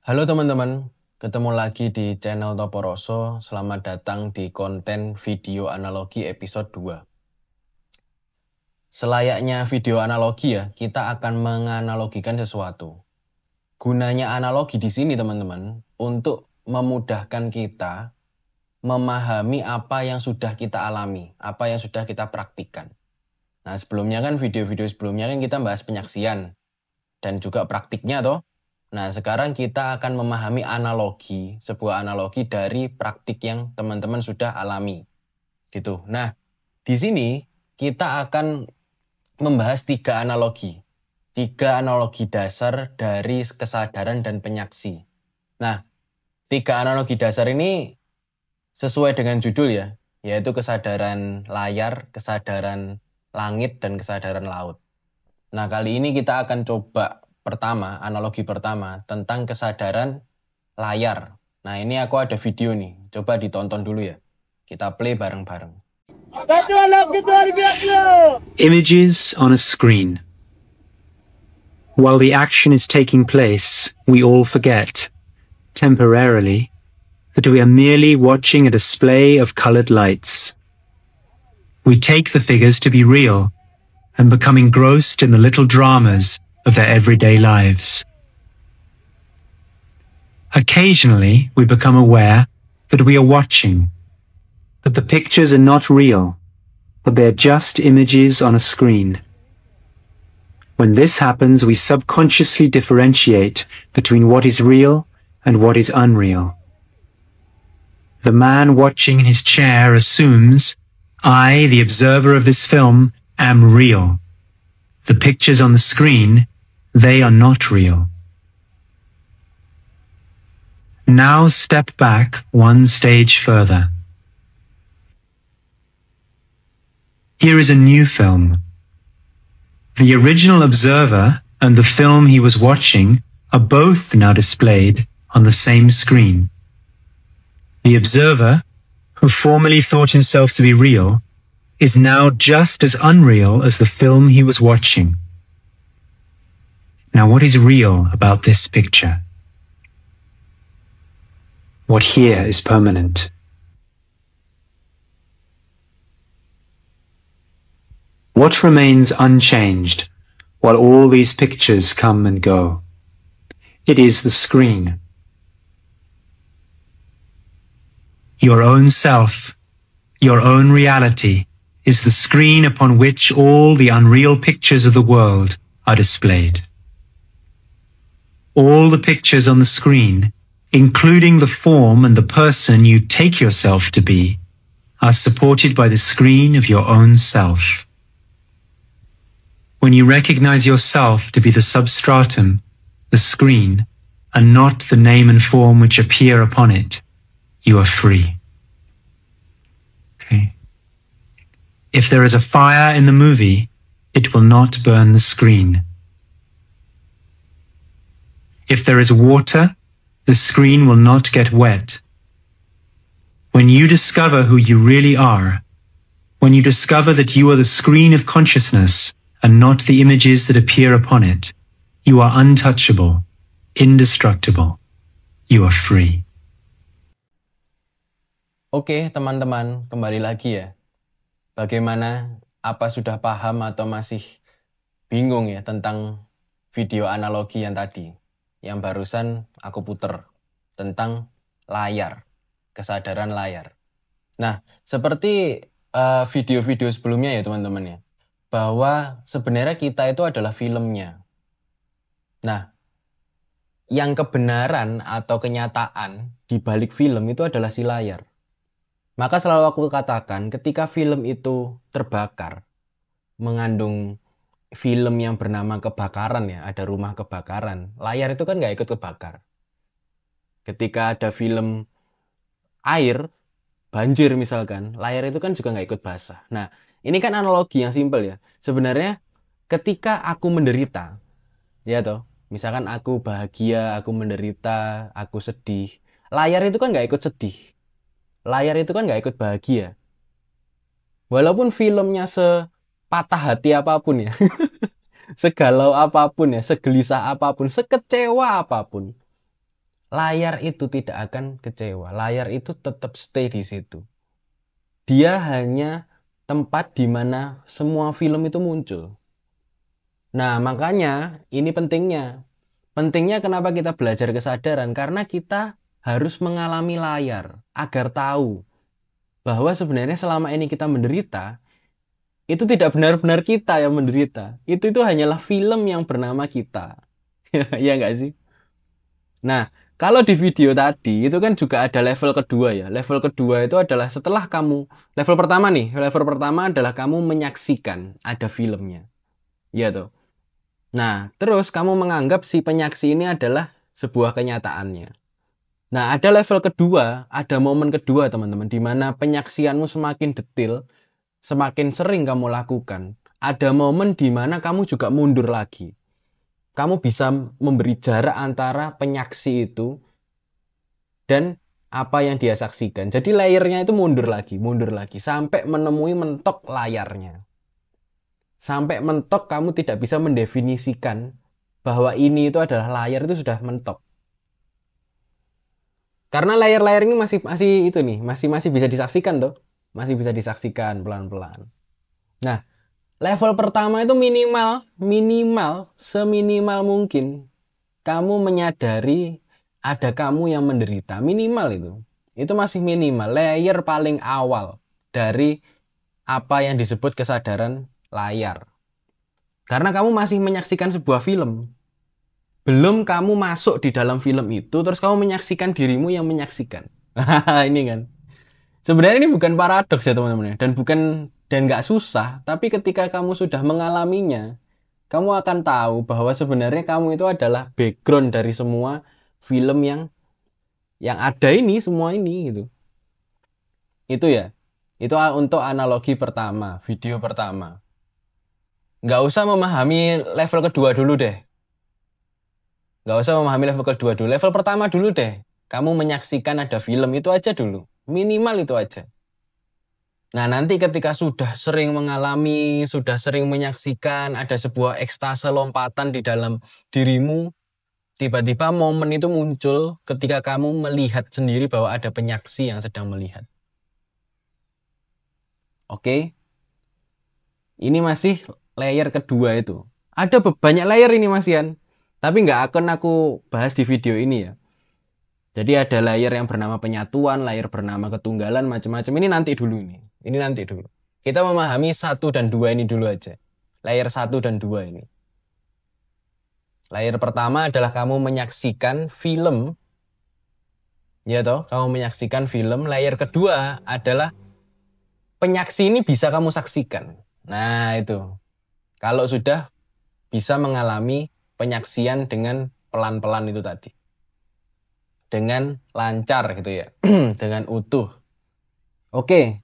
Halo teman-teman, ketemu lagi di channel Toporoso. Selamat datang di konten video analogi episode 2. Selayaknya video analogi ya, kita akan menganalogikan sesuatu. Gunanya analogi di sini teman-teman, untuk memudahkan kita memahami apa yang sudah kita alami, apa yang sudah kita praktikkan. Nah sebelumnya kan video-video sebelumnya kan kita bahas penyaksian dan juga praktiknya toh. Nah, sekarang kita akan memahami analogi, sebuah analogi dari praktik yang teman-teman sudah alami. Gitu. Nah, di sini kita akan membahas tiga analogi. Tiga analogi dasar dari kesadaran dan penyaksi. Nah, tiga analogi dasar ini sesuai dengan judul ya, yaitu kesadaran layar, kesadaran langit, dan kesadaran laut. Nah, kali ini kita akan coba analogi pertama tentang kesadaran layar. Nah, ini aku ada video nih. Coba ditonton dulu ya. Kita play bareng-bareng. Images on a screen. While the action is taking place, we all forget, temporarily, that we are merely watching a display of colored lights. We take the figures to be real and become engrossed in the little dramas of their everyday lives. Occasionally, we become aware that we are watching, that the pictures are not real, but they're just images on a screen. When this happens, we subconsciously differentiate between what is real and what is unreal. The man watching in his chair assumes, I, the observer of this film, am real. The pictures on the screen, they are not real. Now step back one stage further. Here is a new film. The original observer and the film he was watching are both now displayed on the same screen. The observer, who formerly thought himself to be real, is now just as unreal as the film he was watching. Now, what is real about this picture? What here is permanent? What remains unchanged while all these pictures come and go? It is the screen. Your own self, your own reality, is the screen upon which all the unreal pictures of the world are displayed. All the pictures on the screen, including the form and the person you take yourself to be, are supported by the screen of your own self. When you recognize yourself to be the substratum, the screen, and not the name and form which appear upon it, you are free. Okay. If there is a fire in the movie, it will not burn the screen. If there is water, the screen will not get wet. When you discover who you really are, when you discover that you are the screen of consciousness and not the images that appear upon it, you are untouchable, indestructible. You are free. Oke, teman-teman, kembali lagi ya. Bagaimana? Apa sudah paham atau masih bingung ya tentang video analogi yang tadi? Yang barusan aku puter tentang layar, kesadaran layar. Nah, seperti video-video sebelumnya ya teman-teman ya, bahwa sebenarnya kita itu adalah filmnya. Nah, yang kebenaran atau kenyataan di balik film itu adalah si layar. Maka selalu aku katakan ketika film itu terbakar, mengandung film yang bernama kebakaran ya, ada rumah kebakaran, layar itu kan nggak ikut kebakar. Ketika ada film air, banjir misalkan, layar itu kan juga nggak ikut basah. Nah, ini kan analogi yang simpel ya. Sebenarnya ketika aku menderita, ya toh, misalkan aku bahagia, aku menderita, aku sedih, layar itu kan nggak ikut sedih. Layar itu kan nggak ikut bahagia. Walaupun filmnya sepatah hati apapun ya, segalau apapun ya, segelisah apapun, sekecewa apapun, layar itu tidak akan kecewa. Layar itu tetap stay di situ. Dia hanya tempat di mana semua film itu muncul. Nah, makanya ini pentingnya. Pentingnya kenapa kita belajar kesadaran? Karena kita harus mengalami layar agar tahu bahwa sebenarnya selama ini kita menderita, itu tidak benar-benar kita yang menderita. Itu hanyalah film yang bernama kita. Ya nggak sih? Nah, kalau di video tadi itu kan juga ada level kedua ya. Level kedua itu adalah setelah kamu, level pertama nih, level pertama adalah kamu menyaksikan ada filmnya. Iya tuh. Nah, terus kamu menganggap si penyaksi ini adalah sebuah kenyataannya. Nah, ada level kedua, ada momen kedua teman-teman, di mana penyaksianmu semakin detail, semakin sering kamu lakukan. Ada momen di mana kamu juga mundur lagi. Kamu bisa memberi jarak antara penyaksi itu dan apa yang dia saksikan. Jadi layarnya itu mundur lagi, sampai menemui mentok layarnya. Sampai mentok kamu tidak bisa mendefinisikan bahwa ini itu adalah layar, itu sudah mentok. Karena layar-layar ini masih bisa disaksikan toh. Masih bisa disaksikan pelan-pelan. Nah, level pertama itu seminimal mungkin kamu menyadari ada kamu yang menderita. Minimal itu. Itu masih minimal. Layer paling awal dari apa yang disebut kesadaran layar. Karena kamu masih menyaksikan sebuah film. Belum kamu masuk di dalam film itu, terus kamu menyaksikan dirimu yang menyaksikan. Ini kan. Sebenarnya ini bukan paradoks ya teman-teman. Dan nggak susah. Tapi ketika kamu sudah mengalaminya, kamu akan tahu bahwa sebenarnya kamu itu adalah background dari semua film yang ada ini, semua ini gitu. Itu ya. Itu untuk analogi pertama, video pertama. Nggak usah memahami level kedua dulu deh. Nggak usah memahami level kedua dulu. Level pertama dulu deh. Kamu menyaksikan ada film, itu aja dulu. Minimal itu aja. Nah, nanti ketika sudah sering mengalami, sudah sering menyaksikan, ada sebuah ekstase lompatan di dalam dirimu, tiba-tiba momen itu muncul ketika kamu melihat sendiri bahwa ada penyaksi yang sedang melihat. Oke? Ini masih layer kedua itu. Ada banyak layer ini Mas Ian. Tapi nggak akan aku bahas di video ini ya. Jadi ada layer yang bernama penyatuan, layer bernama ketunggalan, macam-macam. Ini nanti dulu ini. Ini nanti dulu. Kita memahami 1 dan 2 ini dulu aja. Layer 1 dan 2 ini. Layer pertama adalah kamu menyaksikan film. Ya toh, kamu menyaksikan film. Layer kedua adalah penyaksi ini bisa kamu saksikan. Nah, itu. Kalau sudah bisa mengalami penyaksian dengan pelan-pelan itu tadi. Dengan lancar gitu ya. Dengan utuh. Oke.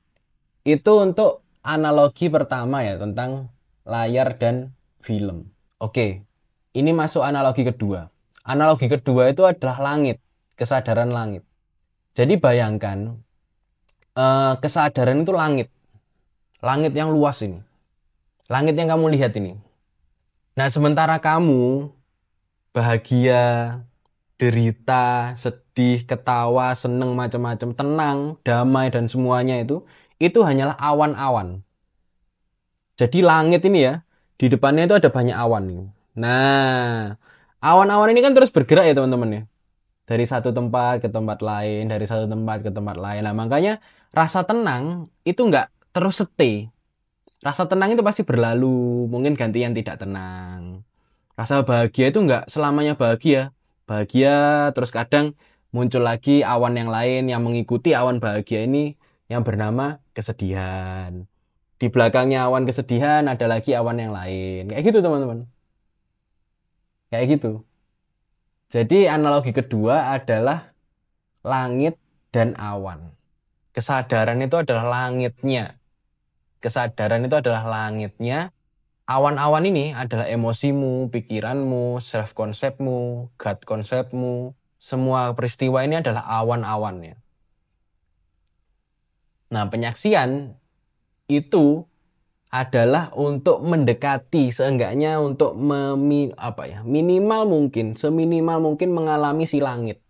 Itu untuk analogi pertama ya tentang layar dan film. Oke. Ini masuk analogi kedua. Analogi kedua itu adalah langit. Kesadaran langit. Jadi bayangkan kesadaran itu langit. Langit yang luas ini. Langit yang kamu lihat ini. Nah, sementara kamu bahagia, derita, sedih, ketawa, seneng, macam-macam, tenang, damai, dan semuanya itu hanyalah awan-awan. Jadi langit ini ya, di depannya itu ada banyak awan ini. Nah, awan-awan ini kan terus bergerak ya teman-teman ya. Dari satu tempat ke tempat lain, dari satu tempat ke tempat lain. Nah, makanya rasa tenang itu nggak terus stay. Rasa tenang itu pasti berlalu, mungkin gantian tidak tenang. Rasa bahagia itu nggak selamanya bahagia. Bahagia, terus kadang muncul lagi awan yang lain yang mengikuti awan bahagia ini yang bernama kesedihan. Di belakangnya awan kesedihan ada lagi awan yang lain. Kayak gitu teman-teman. Kayak gitu. Jadi analogi kedua adalah langit dan awan. Kesadaran itu adalah langitnya. Kesadaran itu adalah langitnya. Awan-awan ini adalah emosimu, pikiranmu, self-konsepmu, God konsepmu. Semua peristiwa ini adalah awan-awannya. Nah, penyaksian itu adalah untuk mendekati, seenggaknya untuk seminimal mungkin mengalami si langit.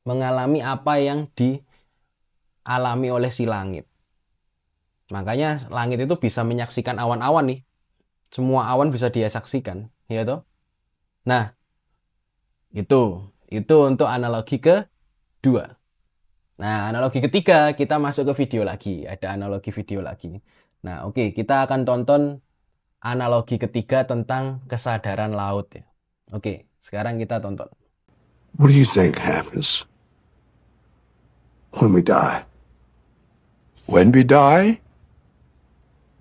mengalami apa yang dialami oleh si langit. Makanya langit itu bisa menyaksikan awan-awan nih. Semua awan bisa dia saksikan, ya toh? Nah, itu untuk analogi kedua. Nah, analogi ketiga kita masuk ke video lagi. Ada analogi video lagi. Nah, oke, kita akan tonton analogi ketiga tentang kesadaran laut ya. Oke, sekarang kita tonton. What do you think happens when we die? When we die?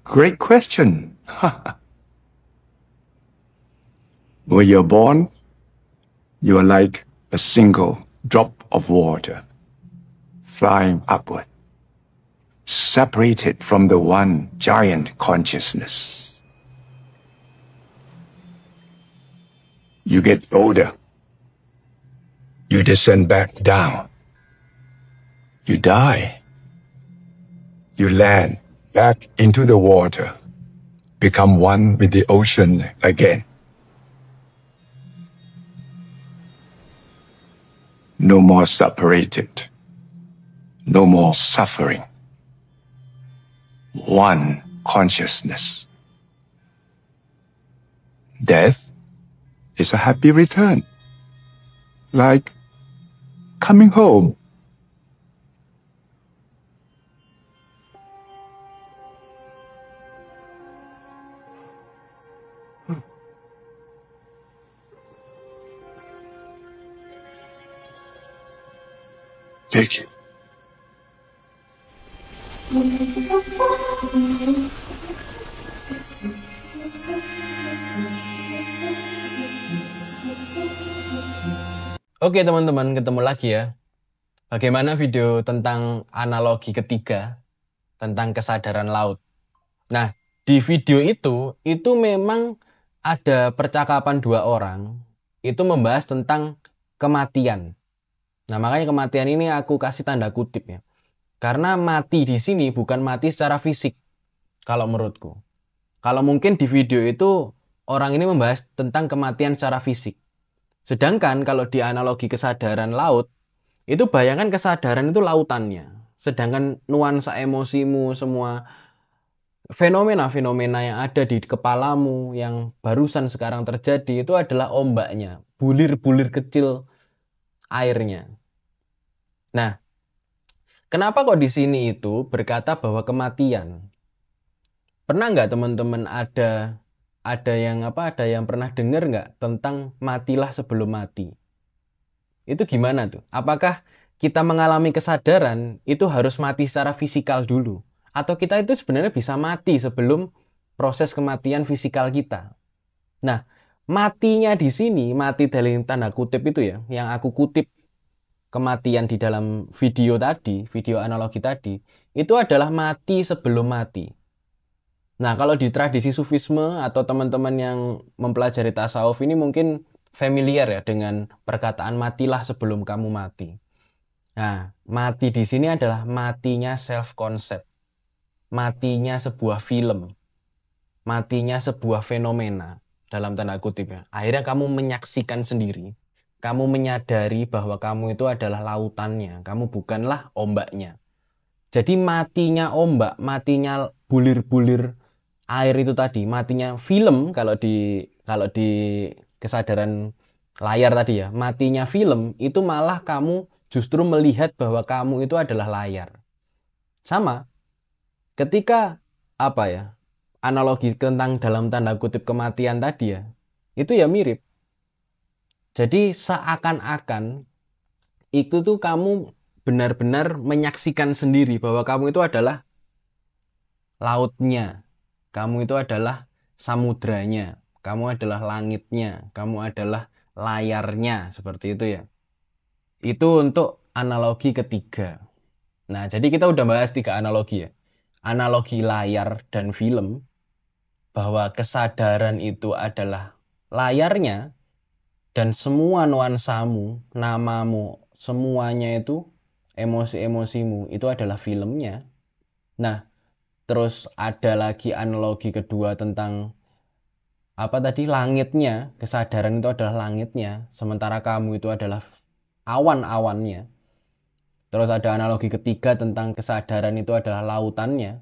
Great question. When you're born, you are like a single drop of water flying upward, separated from the one giant consciousness. You get older. You descend back down. You die. You land back into the water, become one with the ocean again. No more separated. No more suffering. One consciousness. Death is a happy return. Like coming home. Take it. Oke teman-teman, ketemu lagi ya. Bagaimana video tentang analogi ketiga tentang kesadaran laut. Nah, di video itu memang ada percakapan dua orang, itu membahas tentang kematian. Nah, makanya kematian ini aku kasih tanda kutip ya. Karena mati di sini bukan mati secara fisik, kalau menurutku. Kalau mungkin di video itu orang ini membahas tentang kematian secara fisik. Sedangkan kalau di analogi kesadaran laut, itu bayangkan kesadaran itu lautannya. Sedangkan nuansa emosimu, semua fenomena-fenomena yang ada di kepalamu yang barusan sekarang terjadi itu adalah ombaknya, bulir-bulir kecil airnya. Nah, kenapa kok di sini itu berkata bahwa kematian? Pernah nggak teman-teman ada yang pernah dengar nggak tentang matilah sebelum mati? Itu gimana tuh? Apakah kita mengalami kesadaran itu harus mati secara fisikal dulu? Atau kita itu sebenarnya bisa mati sebelum proses kematian fisikal kita? Nah, matinya di sini, mati dalam tanda kutip itu ya, yang aku kutip kematian di dalam video tadi, video analogi tadi, itu adalah mati sebelum mati. Nah, kalau di tradisi Sufisme atau teman-teman yang mempelajari tasawuf ini mungkin familiar ya dengan perkataan matilah sebelum kamu mati. Nah, mati di sini adalah matinya self-concept. Matinya sebuah film. Matinya sebuah fenomena dalam tanda kutip ya. Akhirnya kamu menyaksikan sendiri. Kamu menyadari bahwa kamu itu adalah lautannya. Kamu bukanlah ombaknya. Jadi matinya ombak, matinya bulir-bulir air itu tadi, matinya film kalau di kesadaran layar tadi ya, matinya film itu malah kamu justru melihat bahwa kamu itu adalah layar. Sama, ketika analogi tentang dalam tanda kutip kematian tadi ya, itu ya mirip. Jadi seakan-akan itu tuh kamu benar-benar menyaksikan sendiri bahwa kamu itu adalah lautnya, kamu itu adalah samudranya, kamu adalah langitnya, kamu adalah layarnya, seperti itu ya. Itu untuk analogi ketiga. Nah, jadi kita udah bahas 3 analogi ya. Analogi layar dan film, bahwa kesadaran itu adalah layarnya, dan semua nuansamu, namamu, semuanya itu, emosi-emosimu, itu adalah filmnya. Nah, terus ada lagi analogi kedua tentang langitnya, kesadaran itu adalah langitnya, sementara kamu itu adalah awan-awannya. Terus ada analogi ketiga tentang kesadaran itu adalah lautannya.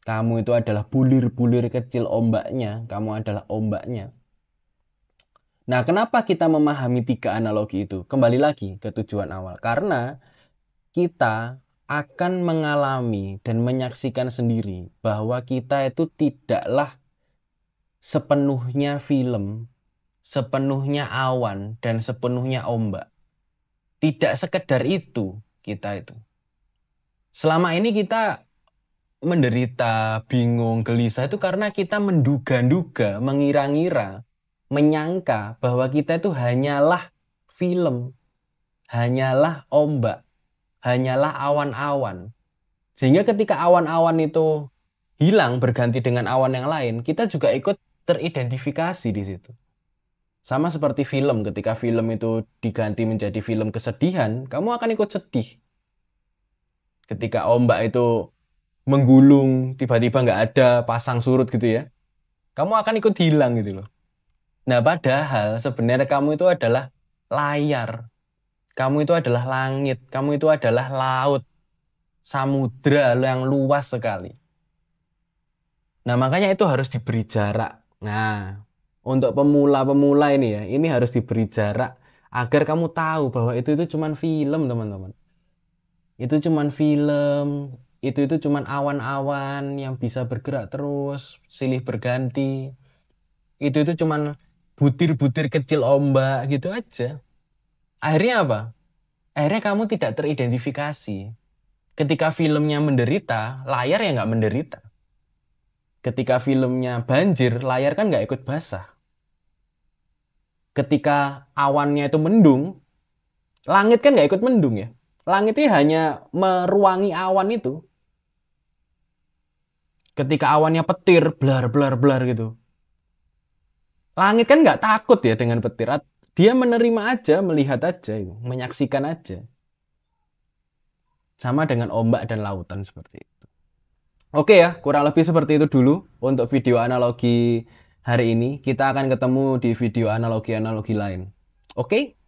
Kamu itu adalah bulir-bulir kecil ombaknya. Kamu adalah ombaknya. Nah, kenapa kita memahami 3 analogi itu? Kembali lagi ke tujuan awal. Karena kita akan mengalami dan menyaksikan sendiri bahwa kita itu tidaklah sepenuhnya film, sepenuhnya awan, dan sepenuhnya ombak. Tidak sekedar itu kita itu. Selama ini kita menderita, bingung, gelisah itu karena kita menduga-duga, mengira-ngira, menyangka bahwa kita itu hanyalah film, hanyalah ombak, hanyalah awan-awan. Sehingga ketika awan-awan itu hilang berganti dengan awan yang lain, kita juga ikut teridentifikasi di situ. Sama seperti film, ketika film itu diganti menjadi film kesedihan, kamu akan ikut sedih. Ketika ombak itu menggulung, tiba-tiba nggak ada, pasang surut gitu ya, kamu akan ikut hilang gitu loh. Nah, padahal sebenarnya kamu itu adalah layar. Kamu itu adalah langit. Kamu itu adalah laut. Samudra yang luas sekali. Nah, makanya itu harus diberi jarak. Nah, untuk pemula-pemula ini ya, ini harus diberi jarak agar kamu tahu bahwa itu cuma film, teman-teman. Itu cuma film. Itu cuma awan-awan yang bisa bergerak terus, silih berganti. Itu cuma butir-butir kecil ombak gitu aja. Akhirnya apa? Akhirnya kamu tidak teridentifikasi. Ketika filmnya menderita, layar ya nggak menderita. Ketika filmnya banjir, layar kan nggak ikut basah. Ketika awannya itu mendung, langit kan nggak ikut mendung ya. Langitnya hanya meruangi awan itu. Ketika awannya petir, blar gitu. Langit kan nggak takut ya dengan petir. Dia menerima aja, melihat aja, menyaksikan aja. Sama dengan ombak dan lautan seperti itu. Oke ya, kurang lebih seperti itu dulu untuk video analogi hari ini. Kita akan ketemu di video analogi-analogi lain. Oke?